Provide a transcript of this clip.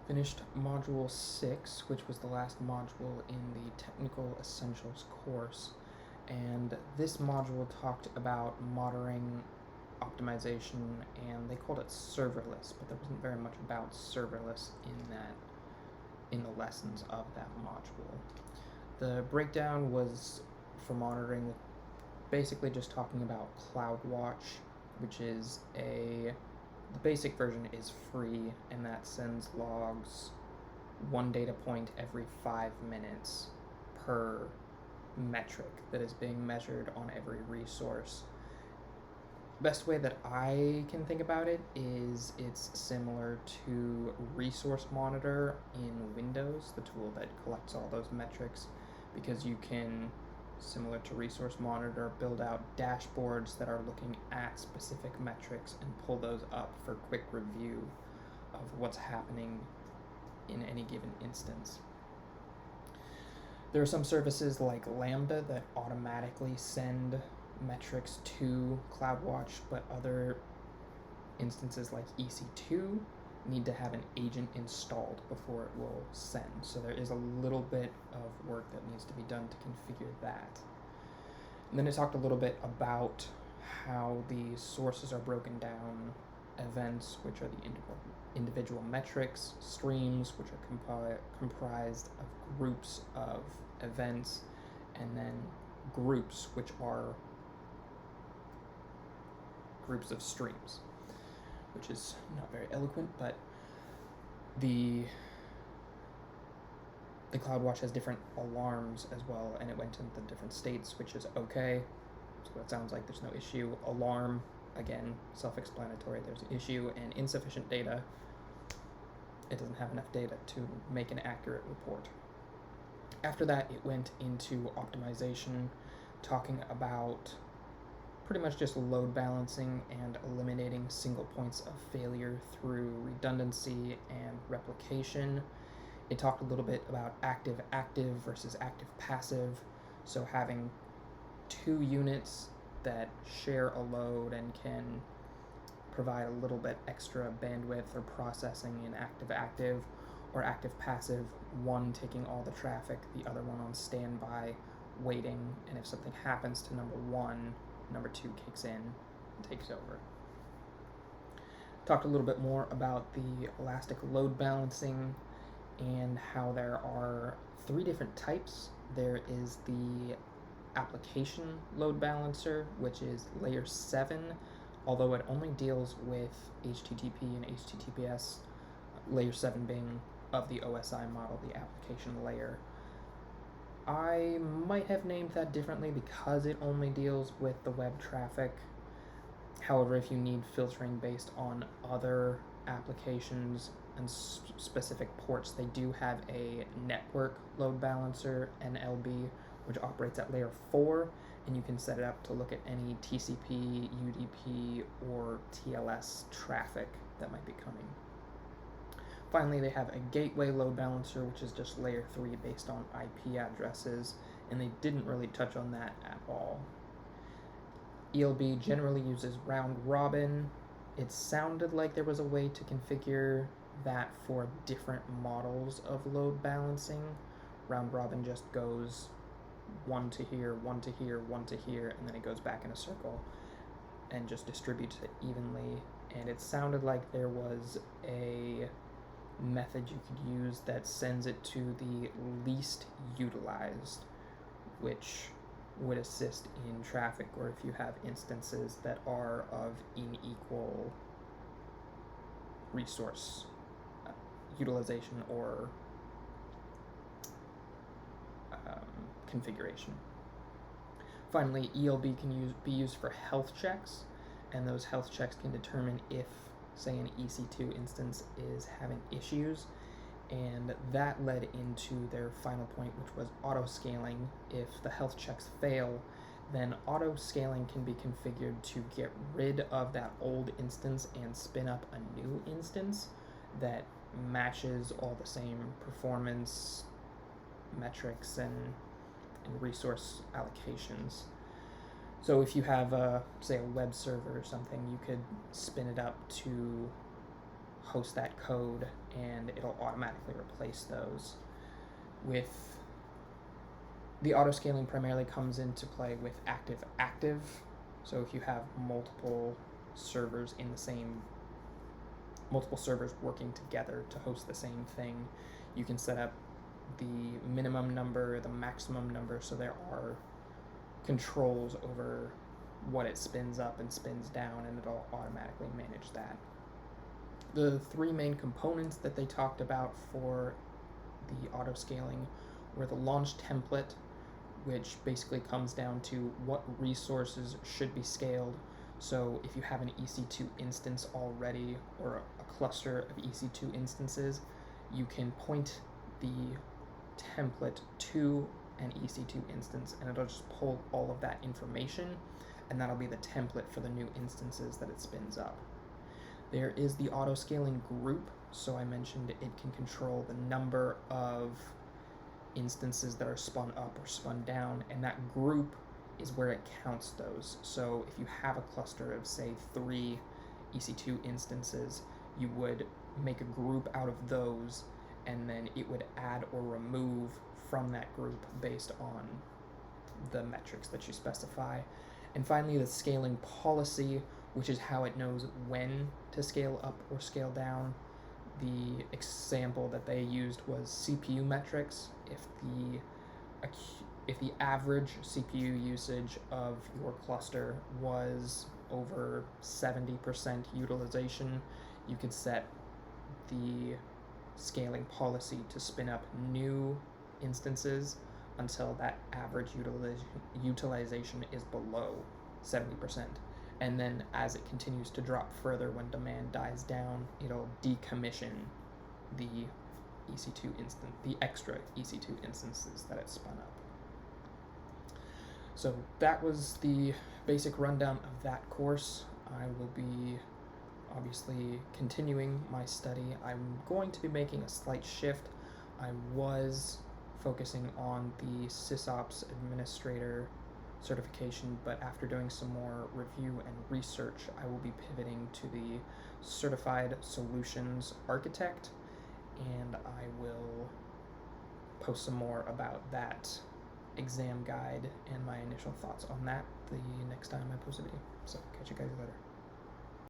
Finished Module 6, which was the last module in the Technical Essentials course, and this module talked about monitoring optimization, and they called it serverless, but there wasn't very much about serverless in the lessons of that module. The breakdown was for monitoring, basically just talking about CloudWatch, which is the basic version is free, and that sends logs one data point every 5 minutes per metric that is being measured on every resource. Best way that I can think about it is it's similar to Resource Monitor in Windows, the tool that collects all those metrics, because you can, similar to Resource Monitor, build out dashboards that are looking at specific metrics and pull those up for quick review of what's happening in any given instance. There are some services like Lambda that automatically send metrics to CloudWatch, but other instances like EC2 need to have an agent installed before it will send. So there is a little bit of work that needs to be done to configure that. And then I talked a little bit about how the sources are broken down: events, which are the individual metrics; streams, which are comprised of groups of events; and then groups, which are groups of streams, which is not very eloquent, but the CloudWatch has different alarms as well, and it went into different states, which is okay. So it sounds like there's no issue. Alarm, again, self-explanatory, there's an issue. And insufficient data, it doesn't have enough data to make an accurate report. After that, it went into optimization, talking about pretty much just load balancing and eliminating single points of failure through redundancy and replication. It talked a little bit about active-active versus active-passive, so having two units that share a load and can provide a little bit extra bandwidth or processing in active-active, or active-passive, one taking all the traffic, the other one on standby, waiting, and if something happens to number one, number two kicks in and takes over. Talked a little bit more about the elastic load balancing and how there are 3 different types. There is the application load balancer, which is layer 7, although it only deals with HTTP and HTTPS, layer 7 being of the OSI model, the application layer. I might have named that differently because it only deals with the web traffic. However, if you need filtering based on other applications and specific ports, they do have a network load balancer, NLB, which operates at layer 4, and you can set it up to look at any TCP, UDP, or TLS traffic that might be coming. Finally, they have a gateway load balancer, which is just layer 3 based on IP addresses, and they didn't really touch on that at all. ELB generally uses round robin. It sounded like there was a way to configure that for different models of load balancing. Round robin just goes one to here, one to here, one to here, and then it goes back in a circle and just distributes it evenly. And it sounded like there was a method you could use that sends it to the least utilized, which would assist in traffic, or if you have instances that are of unequal resource utilization or configuration. Finally, ELB can be used for health checks, and those health checks can determine if, say, an EC2 instance is having issues, and that led into their final point, which was auto-scaling. If the health checks fail, then auto-scaling can be configured to get rid of that old instance and spin up a new instance that matches all the same performance metrics and resource allocations. So if you have, say, a web server or something, you could spin it up to host that code, and it'll automatically replace those. With the auto scaling primarily comes into play with active. So if you have multiple servers working together to host the same thing, you can set up the minimum number, the maximum number, so there are controls over what it spins up and spins down, and it'll automatically manage that. The three main components that they talked about for the auto scaling were the launch template, which basically comes down to what resources should be scaled. So if you have an EC2 instance already, or a cluster of EC2 instances, you can point the template to an EC2 instance, and it'll just pull all of that information, and that'll be the template for the new instances that it spins up. There is the auto scaling group. So I mentioned it can control the number of instances that are spun up or spun down, and that group is where it counts those. So if you have a cluster of, say, 3 EC2 instances, you would make a group out of those, and then it would add or remove from that group based on the metrics that you specify. And finally, the scaling policy, which is how it knows when to scale up or scale down. The example that they used was CPU metrics. If the average CPU usage of your cluster was over 70% utilization, you could set the scaling policy to spin up new instances until that average utilization is below 70%. And then as it continues to drop further, when demand dies down, it'll decommission the extra EC2 instances that it spun up. So that was the basic rundown of that course. I will be obviously continuing my study. I'm going to be making a slight shift. I was focusing on the SysOps administrator certification, but after doing some more review and research, I will be pivoting to the certified solutions architect, and I will post some more about that exam guide and my initial thoughts on that the next time I post a video. So catch you guys later.